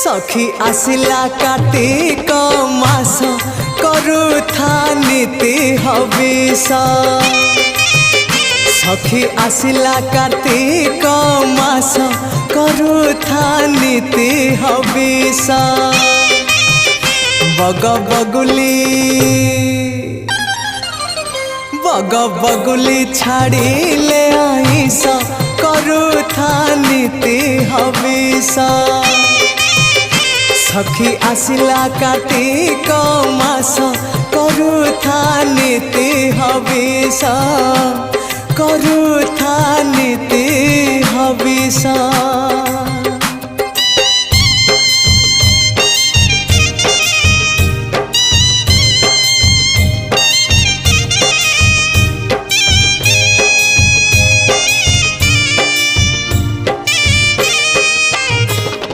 सखी आसिला कार्तिक मास करुथा नीति हविष। सखी आसिला कार्तिक मास करुथा नीति हविष। बग बगुली छाड़िले आईस करुथा नीति हविष। सखी आसिला कार्तिक मास करुथा नीति हविष। करुथा नीति हविष।